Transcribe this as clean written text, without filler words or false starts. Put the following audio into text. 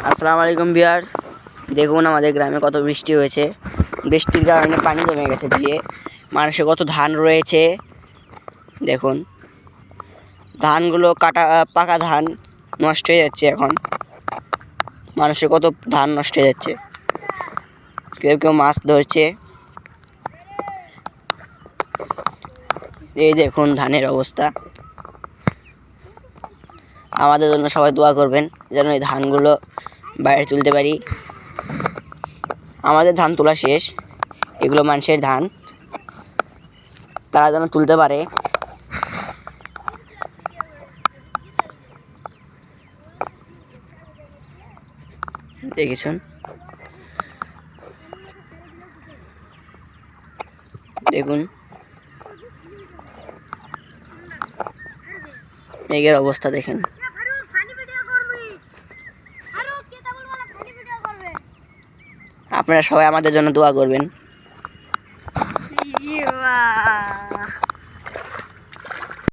আসসালামু আলাইকুম ভিউয়ার্স, দেখুন আমাদের গ্রামে কত বৃষ্টি হয়েছে। বৃষ্টির কারণে পানি জমে গেছে দিয়ে মানুষের কত ধান রয়েছে। দেখুন ধানগুলো পাকা ধান নষ্ট হয়ে যাচ্ছে। এখন মানুষের কত ধান নষ্ট হয়ে যাচ্ছে। কেউ কেউ মাছ ধরছে। এই দেখুন ধানের অবস্থা। আমাদের জন্য সবাই দোয়া করবেন যেন এই ধানগুলো বাইরে তুলতে পারি। আমাদের ধান তোলা শেষ, এগুলো মানুষের ধান, তারা যেন তুলতে পারে। দেখেছেন, দেখুন মেঘের অবস্থা দেখেন। আপনারা সবাই আমাদের জন্য দোয়া করবেন।